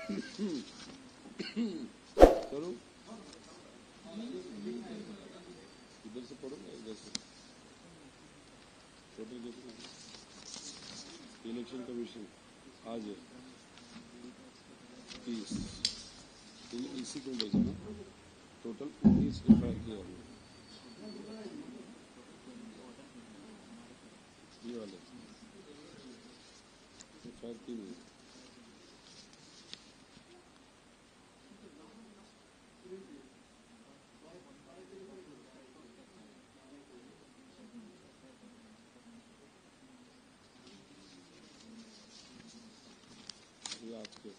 करो इधर से पढ़ो ना, इधर से टोटल कितना इलेक्शन कमीशन आज है 30, इसी को भेजा ना, टोटल 19 एफआईआर किया हमने, ये वाले एफआईआर 3 है। आज के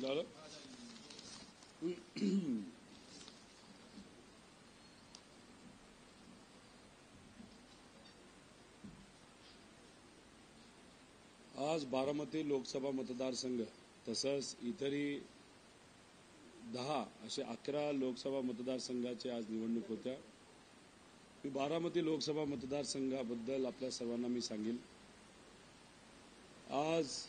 डालो आज बारामती लोकसभा मतदारसंघ तसंच इतरही 10 असे 11 लोकसभा मतदारसंघाची आज निवडणूक होत्या। मी बारामती लोकसभा मतदारसंघाबद्दल आपल्या सर्वांना मी सांगेन, आज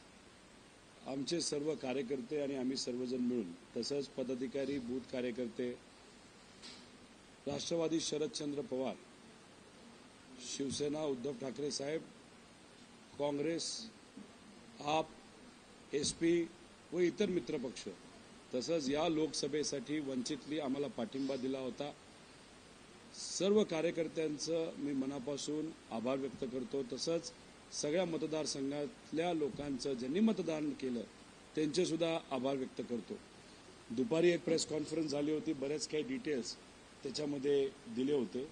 आमचे सर्व कार्यकर्ते आणि आम्ही सर्वजण मिळून तसंच पदाधिकारी बूथ कार्यकर्ते राष्ट्रवादी शरदचंद्र पवार, शिवसेना उद्धव ठाकरे साहेब, काँग्रेस, आप, एसपी व इतर मित्रपक्ष तसंच या लोकसभेसाठी वंचितली आम्हाला पाठिंबा दिला होता। सर्व कार्यकर्त्यांचं मी मनापासून आभार व्यक्त करतो। तसंच सगळ्या मतदारसंघातल्या लोकांचं ज्यांनी मतदान केलं त्यांचे सुद्धा आभार व्यक्त करतो। दुपारी एक प्रेस कॉन्फरन्स झाली होती, बरेच काही डिटेल्स त्याच्यामध्ये दिले होते।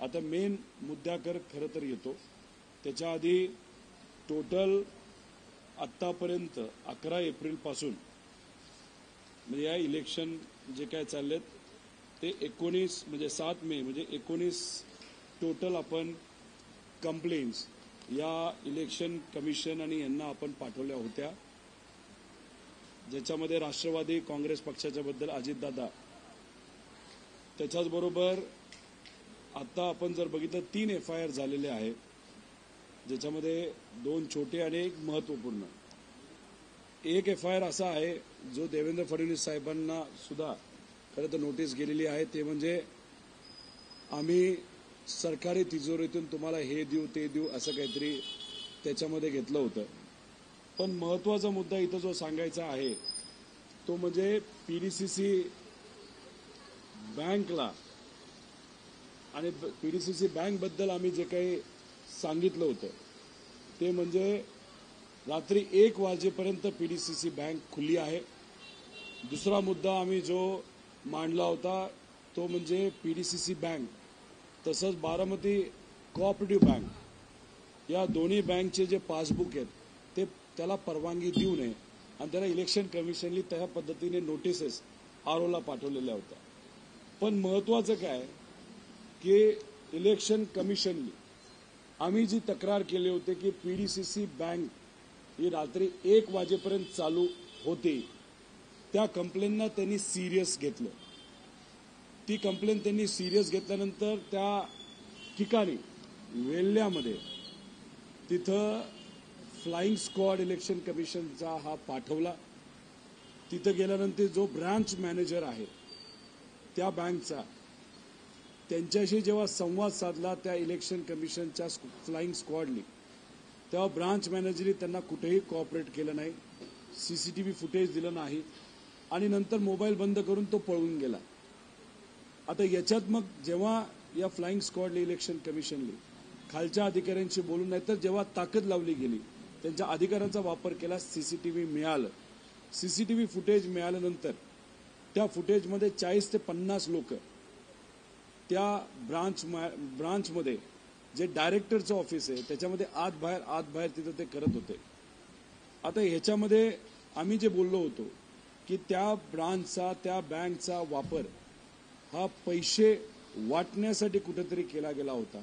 आता मेन मुद्द्याकडे खरं तर येतो। त्याच्या आधी टोटल आतापर्यंत 11 एप्रिलपासून म्हणजे या इलेक्शन जे काय चाललेत ते 19 म्हणजे 7 मे म्हणजे 19 टोटल आपण कंप्लेंट्स या इलेक्शन कमिशन आणि यांना आपण पाठवल्या होत्या, ज्याच्यामध्ये राष्ट्रवादी काँग्रेस पक्षाच्या बद्दल अजितदादा, त्याच्याचबरोबर आता आपण जर बघितलं 3 एफआयआर झालेले आहेत, ज्याच्यामध्ये 2 छोटे आणि एक महत्त्वपूर्ण। एक एफआयआर असा आहे जो देवेंद्र फडणवीस साहेबांना सुद्धा खरं तर नोटीस गेलेली आहे, ते म्हणजे आम्ही सरकारी तिजोरीतून तुम्हाला हे देऊ ते देऊ असं काहीतरी त्याच्यामध्ये घेतलं होतं। पण महत्त्वाचा मुद्दा इथं जो सांगायचा आहे तो म्हणजे पीडीसीसी बँकला आणि पीडीसीसी बँकबद्दल आम्ही जे काही सांगितलं होतं ते म्हणजे रात्री 1 वाजेपर्यंत पीडीसीसी बँक खुली आहे। दुसरा मुद्दा आम्ही जो मांडला होता तो म्हणजे पीडीसीसी बँक तसंच बारामती कोऑपरेटिव्ह बँक या दोन्ही बँकचे जे पासबुक आहेत ते त्याला परवानगी देऊ नये आणि त्याला इलेक्शन कमिशननी त्या पद्धतीने नोटिसेस आरओला पाठवलेल्या होत्या। पण महत्त्वाचं काय की इलेक्शन कमिशननी आम्ही जी तक्रार केली होती की पीडीसीसी बँक ही रात्री 1 वाजेपर्यंत चालू होती, त्या कंप्लेंटना त्यांनी सिरियस घेतलं। ती कंप्लेंट त्यांनी सिरियस घेतल्यानंतर त्या ठिकाणी वेल्ल्यामध्ये तिथं फ्लाइंग स्क्वॉड इलेक्शन कमिशनचा हा पाठवला। तिथं गेल्यानंतर जो ब्रांच मॅनेजर आहे त्या बँकचा, त्यांच्याशी जेव्हा संवाद साधला त्या इलेक्शन कमिशनच्या फ्लाइंग स्क्वॉडनी, तेव्हा ब्रांच मॅनेजरनी त्यांना कुठेही कोऑपरेट केलं नाही, सीसीटीव्ही फुटेज दिलं नाही आणि नंतर मोबाईल बंद करून तो पळून गेला। आता याच्यात मग जेव्हा या फ्लाइंग स्क्वॉडने इलेक्शन कमिशनने खालच्या अधिकाऱ्यांशी बोलून नाही तर जेव्हा ताकद लावली गेली, त्यांच्या अधिकारांचा वापर केला, सीसीटीव्ही मिळालं। सीसीटीव्ही फुटेज मिळाल्यानंतर त्या फुटेजमध्ये 40 ते 50 लोक त्या ब्रांचमध्ये जे डायरेक्टरचं ऑफिस आहे त्याच्यामध्ये आत बाहेर तिथं ते करत होते। आता ह्याच्यामध्ये आम्ही जे बोललो होतो की त्या ब्रांचचा त्या बँकचा वापर हा पैसे वाटण्यासाठी कुठेतरी केला गेला होता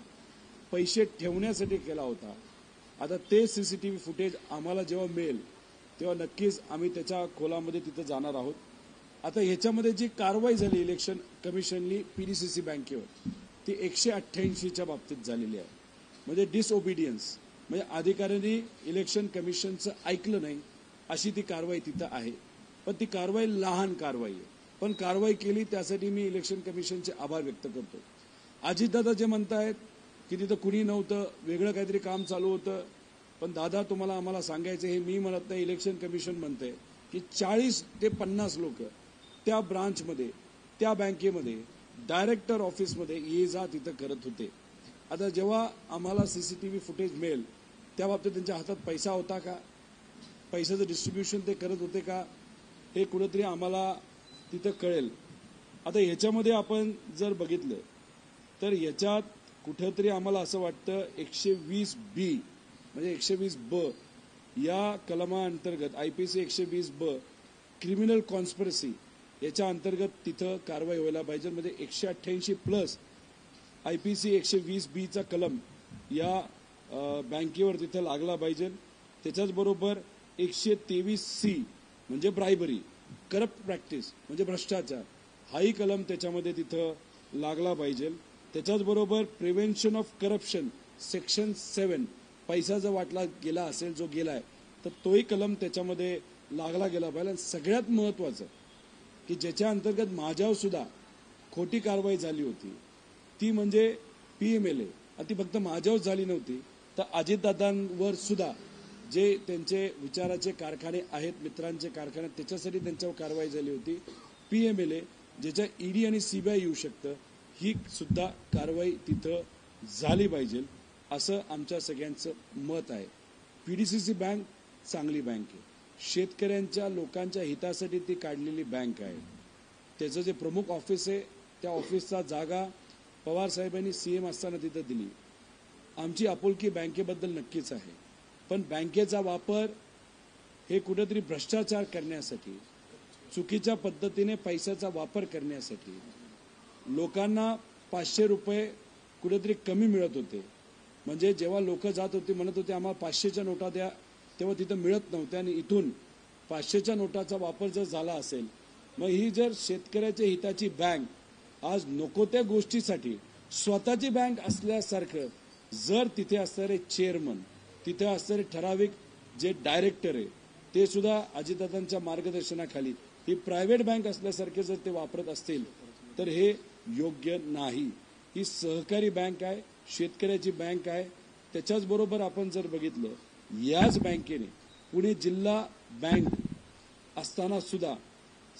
पैसे ठेवण्यासाठी केला होता. आता ते सीसीटीव्ही फुटेज आम्हाला जेव्हा मिळेल तेव्हा नक्कीच आम्ही त्याच्या खोलामध्ये तिथं जाणार आहोत. आता ह्याच्यामध्ये जी कारवाई झाली इलेक्शन कमिशननी पीडीसीसी बँकेवर ती 188च्या बाबतीत झालेली आहे. म्हणजे डिसओबिडियन्स, म्हणजे अधिकाऱ्यांनी इलेक्शन कमिशनचं ऐकलं नाही अशी ती कारवाई तिथं आहे. पण ती कारवाई लहान कारवाई आहे, पण कारवाई केली त्यासाठी मी इलेक्शन कमिशनचे आभार व्यक्त करतो. अजितदादा जे म्हणतायत की तिथं कुणी नव्हतं, वेगळं काहीतरी काम चालू होतं, पण दादा तुम्हाला आम्हाला सांगायचं हे मी म्हणत नाही, इलेक्शन कमिशन म्हणतंय की 40 ते 50 लोक त्या ब्रांचमध्ये त्या बँकेमध्ये डायरेक्टर ऑफिसमध्ये ये जा तिथं करत होते. आता जेव्हा आम्हाला सीसीटीव्ही फुटेज मिळेल त्या बाबतीत त्यांच्या हातात पैसा होता का, पैशाचं डिस्ट्रीब्युशन ते करत होते का, हे कुठेतरी आम्हाला तिथं कळेल. आता ह्याच्यामध्ये आपण जर बघितलं तर ह्याच्यात कुठेतरी आम्हाला असं वाटतं 120B म्हणजे 120B या कलमाअंतर्गत IPC 120B क्रिमिनल कॉन्स्पिरसी याच्या अंतर्गत तिथं कारवाई व्हायला पाहिजे. म्हणजे 188+ IPC 120Bचा कलम या बँकेवर तिथं लागला पाहिजे. त्याच्याचबरोबर 123C म्हणजे ब्रायबरी, करप्ट प्रॅक्टिस म्हणजे भ्रष्टाचार, हाही कलम त्याच्यामध्ये तिथं लागला पाहिजे. त्याच्याचबरोबर प्रिव्हेन्शन ऑफ करप्शन सेक्शन 7 पैसा जर वाटला गेला असेल जो गेलाय तर तोही कलम त्याच्यामध्ये लागला गेला पाहिजे. आणि सगळ्यात महत्वाचं की ज्याच्या अंतर्गत माझ्यावर सुद्धा खोटी कारवाई झाली होती ती म्हणजे PMLA. आणि ती फक्त माझ्यावर झाली नव्हती तर अजितदादांवर सुद्धा जे त्यांचे विचाराचे कारखाने आहेत, मित्रांचे कारखाने, त्याच्यासाठी त्यांच्यावर कारवाई झाली होती. PMLA ज्याच्या ED आणि CBI येऊ शकतं, ही सुद्धा कारवाई तिथं झाली पाहिजे असं आमच्या सगळ्यांचं मत आहे. पीडीसीसी बँक चांगली बँक आहे, शेतकऱ्यांच्या लोकांच्या हितासाठी ती काढलेली बँक आहे. त्याचं जे प्रमुख ऑफिस आहे त्या ऑफिसचा जागा पवार साहेबांनी CM असताना तिथं दिली. आमची आपुलकी बँकेबद्दल नक्कीच आहे, पण बँकेचा वापर हे कुठेतरी भ्रष्टाचार करण्यासाठी, चुकीच्या पद्धतीने पैशाचा वापर करण्यासाठी, लोकांना 500 रुपये कुठेतरी कमी मिळत होते. म्हणजे जेव्हा लोक जात होते म्हणत होते आम्हाला 500च्या नोटा द्या, तेव्हा तिथं मिळत नव्हत्या. आणि इथून 500च्या नोटाचा वापर जर झाला असेल, मग ही जर शेतकऱ्याच्या हिताची बँक आज नको त्या गोष्टीसाठी स्वतःची बँक असल्यासारखं जर तिथे असणारे चेअरमन, तिथे असणारे ठराविक जे डायरेक्टर आहे ते सुद्धा अजितदादांच्या मार्गदर्शनाखाली ही प्रायव्हेट बँक असल्यासारखे जर ते वापरत असतील तर हे योग्य नाही. ही सहकारी बँक आहे, शेतकऱ्याची बँक आहे. त्याच्याचबरोबर आपण जर बघितलं याच बँकेने पुणे जिल्हा बँक असताना सुद्धा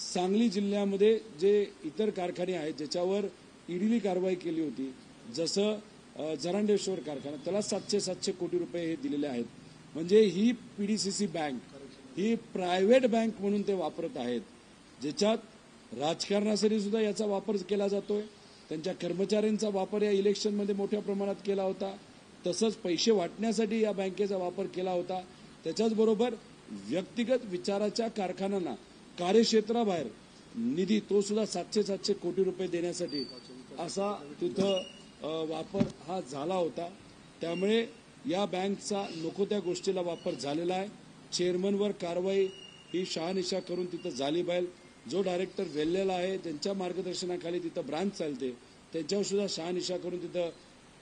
सांगली जिल्ह्यामध्ये जे इतर कारखाने आहेत ज्याच्यावर ईडीने कारवाई केली होती, जसं जरांडेश्वर कारखाना, त्याला 700 कोटी रुपये हे दिलेले आहेत. म्हणजे ही पीडीसीसी बँक ही प्रायव्हेट बँक म्हणून ते वापरत आहेत, ज्याच्यात राजकारणासाठी सुद्धा याचा वापर केला जातोय. त्यांच्या कर्मचाऱ्यांचा वापर या इलेक्शनमध्ये मोठ्या प्रमाणात केला होता. तसंच पैसे वाटण्यासाठी या बँकेचा वापर केला होता. त्याच्याचबरोबर व्यक्तिगत विचाराच्या कारखान्यांना कार्यक्षेत्राबाहेर निधी तो सुद्धा 700 कोटी रुपये देण्यासाठी असा तिथं वापर हा झाला होता. त्यामुळे या बँकचा नको त्या गोष्टीला वापर झालेला आहे. चेअरमनवर कारवाई ही शहानिशा करून तिथं झाली पाहिजे. जो डायरेक्टर वेल्लेला आहे त्यांच्या मार्गदर्शनाखाली तिथं ब्रांच चालते त्यांच्यावर सुद्धा शहानिशा करून तिथं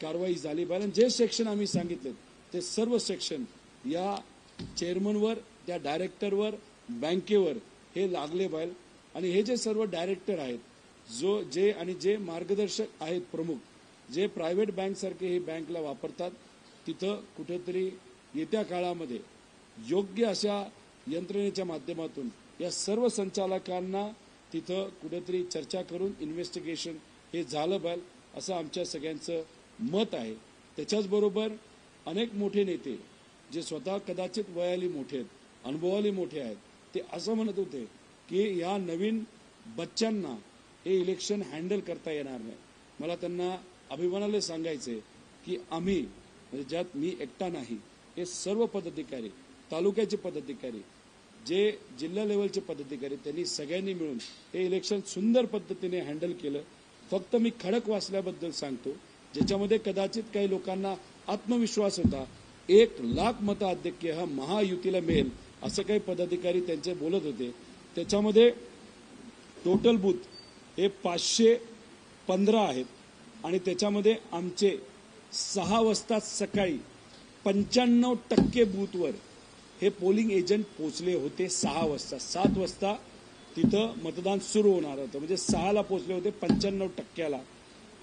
कारवाई झाली पाहिजे. जे सेक्शन आम्ही सांगितले ते सर्व सेक्शन या चेअरमनवर, त्या डायरेक्टरवर, बँकेवर हे लागले पाहिजे. आणि हे जे सर्व डायरेक्टर आहेत जे मार्गदर्शक आहेत प्रमुख, जे प्रायव्हेट बँक सारखे हे बँकला वापरतात, तिथं कुठेतरी येत्या काळामध्ये योग्य अशा यंत्रणेच्या माध्यमातून या सर्व संचालकांना तिथं कुठेतरी चर्चा करून इन्व्हेस्टिगेशन हे झालं पाहिजे असं आमच्या सगळ्यांचं मत आहे. त्याच्याचबरोबर अनेक मोठे नेते जे स्वतः कदाचित वयाने मोठे आहेत, अनुभवाने मोठे आहेत, ते असं म्हणत होते की या नवीन बच्चांना हे इलेक्शन हँडल करता येणार नाही. मला त्यांना अभिमानाने सांगायचे की आम्ही म्हणजे ज्यात मी एकटा नाही, हे सर्व पदाधिकारी, तालुक्याचे पदाधिकारी, जे जिल्हा लेवलचे पदाधिकारी, त्यांनी सगळ्यांनी मिळून हे इलेक्शन सुंदर पद्धतीने हँडल केलं. फक्त मी खडक वाचल्याबद्दल सांगतो ज्याच्यामध्ये कदाचित काही लोकांना आत्मविश्वास होता 1,00,000 मताधिक्य हा महायुतीला मिळेल असं काही पदाधिकारी त्यांचे बोलत होते. त्याच्यामध्ये टोटल बूथ हे 515 आहेत आणि त्याच्यामध्ये आमचे 6 वाजता सकाळी 95% बूथवर हे पोलिंग एजंट पोहोचले होते. 6 वाजता 7 वाजता तिथं मतदान सुरू होणार होतं, म्हणजे 6ला पोहोचले होते 95%ला.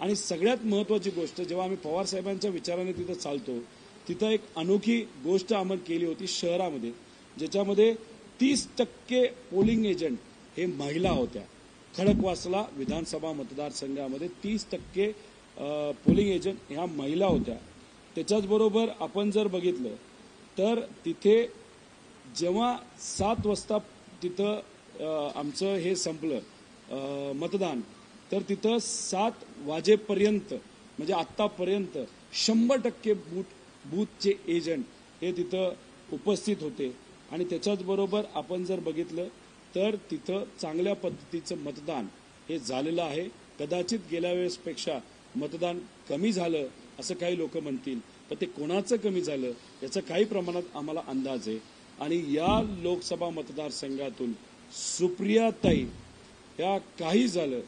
आणि सगळ्यात महत्वाची गोष्ट, जेव्हा आम्ही पवार साहेबांच्या विचाराने तिथं चालतो, तिथं एक अनोखी गोष्ट अंमल केली होती शहरामध्ये, ज्याच्यामध्ये 30% पोलिंग एजंट हे महिला होत्या. खडकवासला विधानसभा मतदारसंघामध्ये 30% पोलिंग एजंट ह्या महिला होत्या. त्याच्याचबरोबर आपण जर बघितलं तर तिथे जेव्हा 7 वाजता तिथं आमचं हे संपलं मतदान, तर तिथं 7 वाजेपर्यंत म्हणजे आत्तापर्यंत 100% बूथचे एजंट हे तिथं उपस्थित होते. आणि त्याच्याचबरोबर आपण जर बघितलं तर तिथं चांगल्या पद्धतीचं मतदान हे झालेलं आहे. कदाचित गेल्या वेळेसपेक्षा मतदान कमी झालं असं काही लोक म्हणतील, पण ते कोणाचं कमी झालं याचा काही प्रमाणात आम्हाला अंदाज आहे. आणि या लोकसभा मतदारसंघातून सुप्रियाताई या काही झालं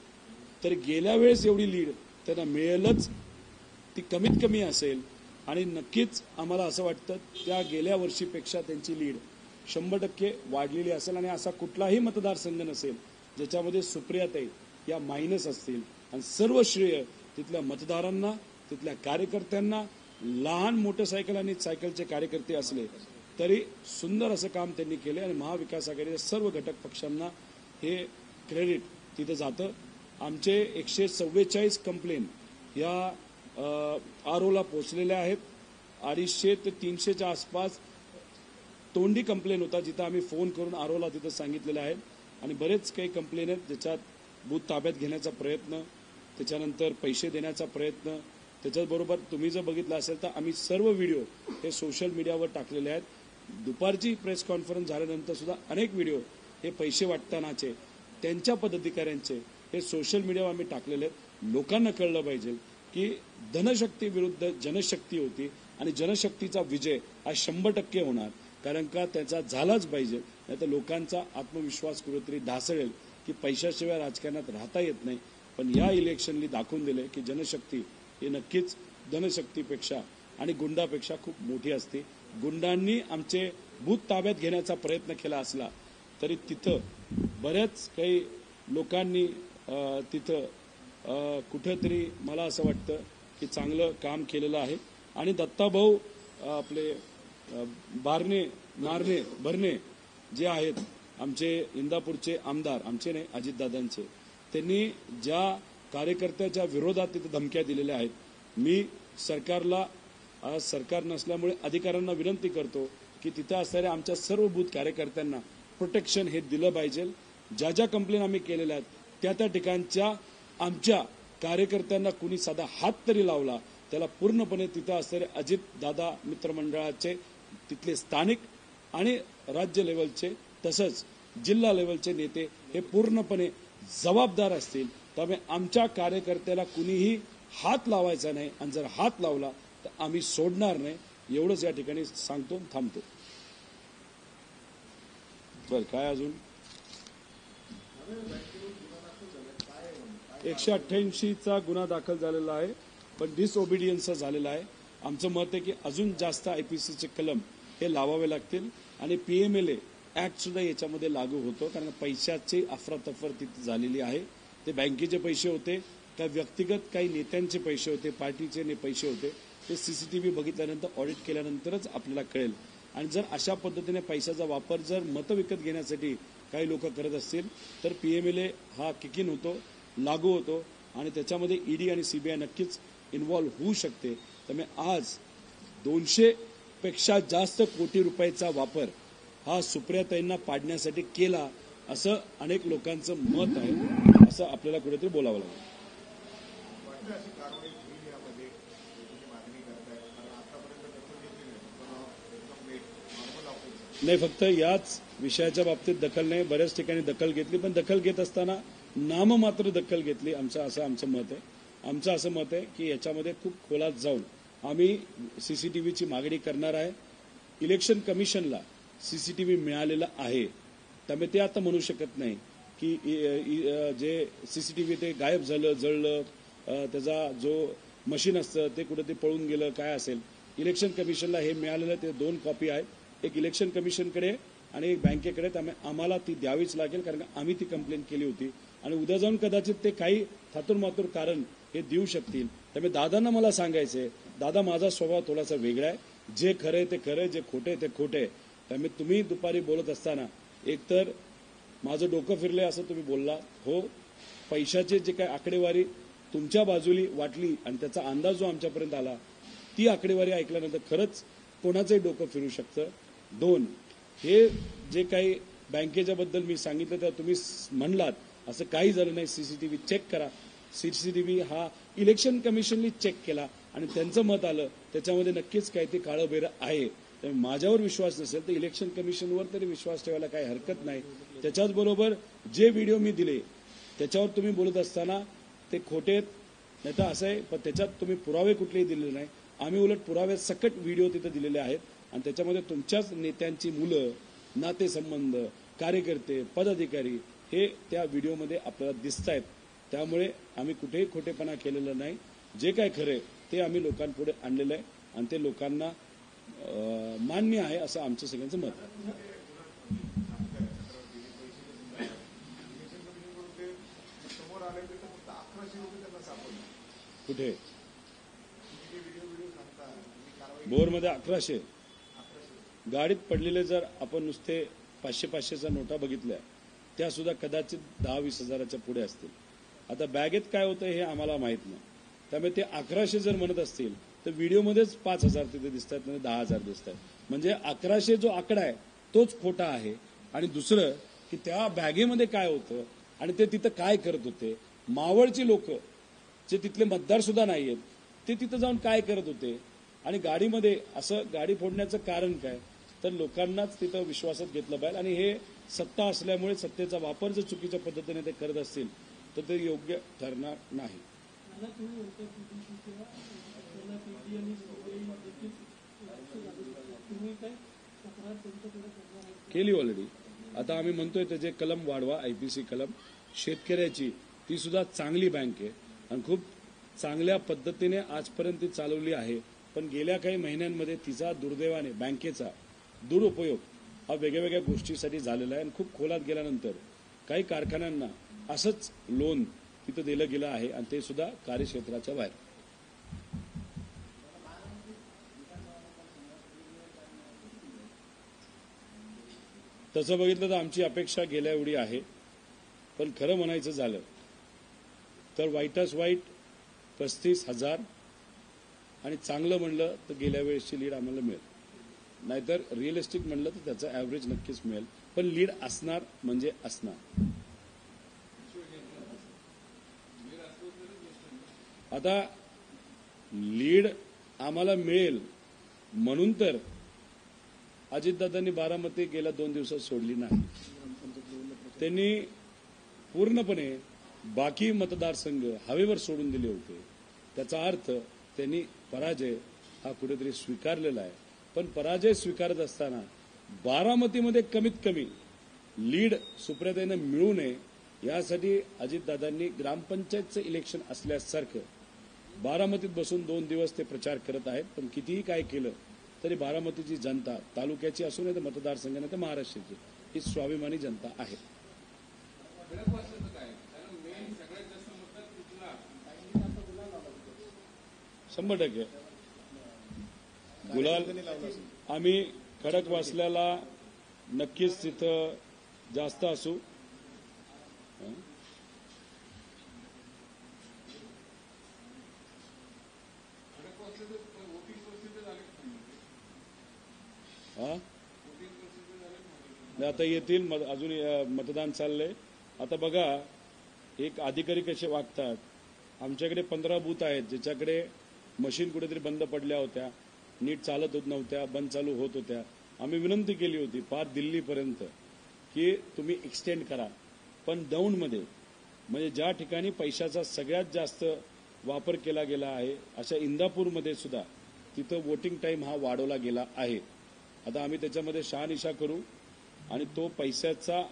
तर गेल्या वेळेस एवढी लीड त्यांना मिळेलच, ती कमीत कमी असेल. आणि नक्कीच आम्हाला असं वाटतं त्या गेल्या वर्षीपेक्षा त्यांची लीड 100% वाढलेली असेल. आणि असा कुठलाही मतदारसंघ नसेल ज्याच्यामध्ये सुप्रियाताई या मायनस असतील. आणि सर्व श्रेय तिथल्या मतदारांना, तिथल्या कार्यकर्त्यांना, लहान मोटरसायकल आणि सायकलचे कार्यकर्ते असले तरी सुंदर असं काम त्यांनी केले. आणि महाविकास आघाडीच्या सर्व घटक पक्षांना हे क्रेडिट तिथं जातं. आमचे 144 कंप्लेन या आरओला पोहोचलेल्या आहेत. 250 ते 300च्या आसपास तोंडी कंप्लेन होता, जिथं आम्ही फोन करून आरओला तिथं सांगितलेलं आहे. आणि बरेच काही कंप्लेन आहेत ज्याच्यात बूथ ताब्यात घेण्याचा प्रयत्न, त्याच्यानंतर पैसे देण्याचा प्रयत्न. त्याच्याचबरोबर तुम्ही जर बघितलं असेल तर आम्ही सर्व व्हिडिओ हे सोशल मीडियावर टाकलेले आहेत. दुपारची प्रेस कॉन्फरन्स झाल्यानंतर सुद्धा अनेक व्हिडिओ हे पैसे वाटतानाचे त्यांच्या पदाधिकाऱ्यांचे हे सोशल मीडियावर आम्ही टाकलेले आहेत. लोकांना कळलं पाहिजे की धनशक्ती विरुद्ध जनशक्ती होती आणि जनशक्तीचा विजय हा 100% होणार, कारण का त्याचा झालाच पाहिजे. नाही तर लोकांचा आत्मविश्वास कुठेतरी ढासळेल की पैशाशिवाय राजकारणात राहता येत नाही. पण या इलेक्शननी दाखवून दिले की जनशक्ती ही नक्कीच धनशक्तीपेक्षा आणि गुंडापेक्षा खूप मोठी असते. गुंडांनी आमचे बूथ ताब्यात घेण्याचा प्रयत्न केला असला तरी तिथं बऱ्याच काही लोकांनी तिथं कुठेतरी मला असं वाटतं की चांगलं काम केलेलं आहे. आणि दत्ताभाऊ आपले भरणे जे आहेत आमचे इंदापूरचे आमदार, आमचे नाही अजितदादांचे, त्यांनी ज्या कार्यकर्त्याच्या विरोधात तिथे धमक्या दिलेल्या आहेत, मी सरकारला आज सरकार नसल्यामुळे अधिकाऱ्यांना विनंती करतो की तिथं असणाऱ्या आमच्या सर्व बूथ कार्यकर्त्यांना प्रोटेक्शन हे दिलं पाहिजे. ज्या ज्या कंप्लेन आम्ही केलेल्या आहेत त्या ठिकाणच्या आमच्या कार्यकर्त्यांना कुणी साधा हात तरी लावला त्याला पूर्णपणे तिथं असणारे अजितदादा मित्रमंडळाचे तिथले स्थानिक आणि राज्य लेवलचे तसंच जिल्हा लेवलचे नेते हे पूर्णपणे जबाबदार असतील. त्यामुळे आमच्या कार्यकर्त्याला कुणीही हात लावायचा नाही आणि जर हात लावला तर आम्ही सोडणार नाही. एवढंच या ठिकाणी सांगतो, थांबतो. बरं, काय अजून 188चा गुन्हा दाखल झालेला आहे, पण डिसओबिडियन्स झालेला आहे. आमचं मत आहे की अजून जास्त आयपीसीचे कलम हे लावावे लागतील आणि पीएमएलए ऍक्ट सुद्धा याच्यामध्ये लागू होतो, कारण पैशाची अफरातफर तिथे झालेली आहे. ते बँकेचे पैसे होते का व्यक्तिगत काही नेत्यांचे पैसे होते, पार्टीचे पैसे होते, ते सीसीटीव्ही बघितल्यानंतर ऑडिट केल्यानंतरच आपल्याला कळेल. आणि जर अशा पद्धतीने पैशाचा वापर जर मतं विकत घेण्यासाठी काही लोक करत असतील तर पीएमएलए हा किक इन होतो, लागू होतो आणि त्याच्यामध्ये ईडी आणि सीबीआय नक्कीच इन्व्हॉल्व्ह होऊ शकते. त्यामुळे आज 200 पेक्षा जास्त कोटी रुपयाचा वापर हा सुप्रियाताईंना पाडण्यासाठी केला असं अनेक लोकांचं मत आहे. असं आपल्याला कुठेतरी बोलावं लागेल. नाही, फक्त याच विषयाच्या बाबतीत दखल नाही, बऱ्याच ठिकाणी दखल घेतली, पण दखल घेत असताना नाममात्र दखल घेतली, आमचं मत आहे. आमचं असं मत आहे की याच्यामध्ये खूप खोलात जाऊन आम्ही सीसीटीव्हीची मागणी करणार आहे. इलेक्शन कमिशनला सीसीटीव्ही मिळालेला आहे, त्यामुळे ते आता म्हणू शकत नाही की जे सीसीटीव्ही ते गायब झालं, जळलं, त्याचा जो मशीन असतं ते कुठं ते पळून गेलं, काय असेल. इलेक्शन कमिशनला हे मिळालेलं ते 2 कॉपी आहेत, एक इलेक्शन कमिशनकडे आणि एक बँकेकडे. त्यामुळे आम्हाला ती द्यावीच लागेल, कारण आम्ही ती कंप्लेंट केली होती आणि उद्या जाऊन कदाचित ते काही थातूरमातूर कारण हे देऊ शकतील. त्यामुळे दादांना मला सांगायचंय, दादा माझा स्वभाव थोडासा वेगळा आहे. जे खरंय ते खरंय, जे खोटंय ते खोटंय. त्यामुळे तुम्ही दुपारी बोलत असताना एकतर माझं डोकं फिरलंय असं तुम्ही बोलला. हो, पैशाचे जे काही आकडेवारी तुमच्या बाजूली वाटली आणि त्याचा अंदाज जो आमच्यापर्यंत आला, ती आकडेवारी ऐकल्यानंतर खरंच कोणाचंही डोकं फिरू शकतं. 2, हे जे काही बँकेच्या बद्दल मी सांगितलं तर तुम्ही म्हणलात असं काही झालं नाही. सीसीटीव्ही चेक करा. सीसीटीव्ही हा इलेक्शन कमिशननी चेक केला आणि त्यांचं मत आलं त्याच्यामध्ये नक्कीच काही ते काळं बेरं आहे. त्यामुळे माझ्यावर विश्वास नसेल तर इलेक्शन कमिशनवर तरी विश्वास ठेवायला काही हरकत नाही. त्याच्याच बरोबर जे व्हिडिओ मी दिले त्याच्यावर तुम्ही बोलत असताना ते खोटे नाही तर असं आहे, पण त्याच्यात तुम्ही पुरावे कुठलेही दिलेले नाही. आम्ही उलट पुरावे सकट व्हिडिओ तिथे दिलेले आहेत आणि त्याच्यामध्ये तुमच्याच नेत्यांची मुलं, नातेसंबंध, कार्यकर्ते, पदाधिकारी हे त्या व्हिडिओमध्ये आपल्याला दिसत आहेत. त्यामुळे आम्ही कुठेही खोटेपणा केलेला नाही. जे काय खरंय ते आम्ही लोकांपुढे आणलेलं आहे आणि ते लोकांना मान्य आहे असं आमचं सगळ्यांचं मत आहे. कुठे बोरमध्ये 1100 गाडीत पडलेले जर आपण नुसते 500-500च्या नोटा बघितल्या त्या सुद्धा कदाचित 10-20 हजाराच्या पुढे असतील. आता बॅगेत काय होतं हे आम्हाला माहित नाही. त्यामुळे ते 1100 जर म्हणत असतील तर व्हिडिओमध्येच 5000 तिथे दिसत आहेत, म्हणजे 10,000 दिसत आहेत. म्हणजे 1100 जो आकडा आहे तोच खोटा आहे. आणि दुसरं की त्या बॅगेमध्ये काय होतं आणि ते तिथं काय करत होते. मावळची लोक जे तिथले मतदार सुद्धा नाहीयेत ते तिथं जाऊन काय करत होते आणि गाडीमध्ये असं गाडी फोडण्याचं कारण काय, तर लोकांनाच तिथं विश्वासात घेतलं पाहिजे. आणि हे सत्ता असल्यामुळे सत्तेचा वापर जर चुकीच्या पद्धतीने ते करत असतील तर ते योग्य ठरणार नाही. केली ऑलरेडी. आता आम्ही म्हणतोय त्याचे कलम वाढवा, आयपीसी कलम. शेतकऱ्याची ती सुद्धा चांगली बँक आहे आणि खूप चांगल्या पद्धतीने आजपर्यंत ती चालवली आहे. पण गेल्या काही महिन्यांमध्ये तिचा दुर्दैवाने बँकेचा दुरुपयोग हा वेगवेगळ्या गोष्टीसाठी झालेला आहे आणि खूप खोलात गेल्यानंतर काही कारखान्यांना असंच लोन तिथं दिलं गेलं आहे आणि ते सुद्धा कार्यक्षेत्राच्या बाहेर. तसं बघितलं तर आमची अपेक्षा गेल्या एवढी आहे. पण खरं म्हणायचं झालं तर वाईटच वाईट 35,000 आणि चांगलं म्हणलं तर गेल्या वेळेसची लीड आम्हाला मिळेल. नाहीतर रिअलिस्टिक म्हणलं तर त्याचा ॲव्हरेज नक्कीच मिळेल. पण लीड असणार म्हणजे असणार. आता लीड आम्हाला मिळेल म्हणून तर अजितदादांनी बारामती गेल्या 2 दिवसात सोडली नाही. त्यांनी पूर्णपणे बाकी मतदारसंघ हवेवर सोडून दिले होते. त्याचा अर्थ त्यांनी पराजय हा कुठेतरी स्वीकारलेला आहे. पण पराजय स्वीकारत असताना बारामतीमध्ये कमीत कमी लीड सुप्रियाताईंना मिळू नये यासाठी अजितदादांनी ग्रामपंचायतचं इलेक्शन असल्यासारखं बारामतीत बसून 2 दिवस ते प्रचार करत आहेत. पण कितीही काय केलं तरी बारामतीची जनता, तालुक्याची असू नये तर मतदारसंघाने तर महाराष्ट्राची, ही स्वाभिमानी जनता आहे. शंभर टक्के गुलाल आम्ही खडकवासल्याला नक्कीच तिथं जास्त असू. आता येतील, अजून मतदान चाललंय. आता बघा एक अधिकारी कसे वागतात. आमच्याकडे 15 बूथ आहेत ज्याच्याकडे मशीन कुठेतरी बंद पडल्या होत्या, नीट चालत होत नव्हत्या, बंद चालू होत होत्या. आम्ही विनंती केली होती फार दिल्लीपर्यंत की तुम्ही एक्सटेंड करा. पण दौंडमध्ये म्हणजे ज्या ठिकाणी पैशाचा सगळ्यात जास्त वापर केला गेला आहे. अशा इंदापूरमध्ये सुद्धा तिथं वोटिंग टाईम हा वाढवला गेला आहे. आता आम्ही त्याच्यामध्ये शहानिशा करू आणि तो पैशाचा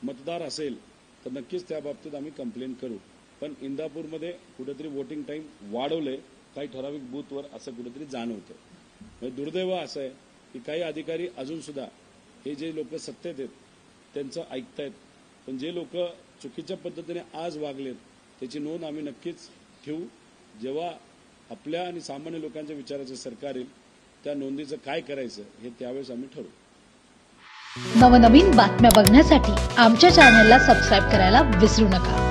मतदार असेल तर नक्कीच त्या बाबतीत आम्ही कंप्लेंट करू. पण इंदापूरमध्ये कुठेतरी वोटिंग टाईम वाढवलंय काही ठराविक बूथवर असं कुठेतरी जाणवतं. म्हणजे दुर्दैव असं आहे की काही अधिकारी अजून सुद्धा हे जे लोक सत्तेत आहेत त्यांचं ऐकतायत, पण जे लोक चुकीच्या पद्धतीने आज वागलेत त्याची नोंद आम्ही नक्कीच ठेवू. जेव्हा आपल्या आणि सामान्य लोकांच्या विचाराचं सरकार येईल त्या नोंदीचं काय करायचं हे त्यावेळेस आम्ही ठरवू. नवनवीन बातम्या बघण्यासाठी आमच्या चॅनलला सबस्क्राईब करायला विसरू नका.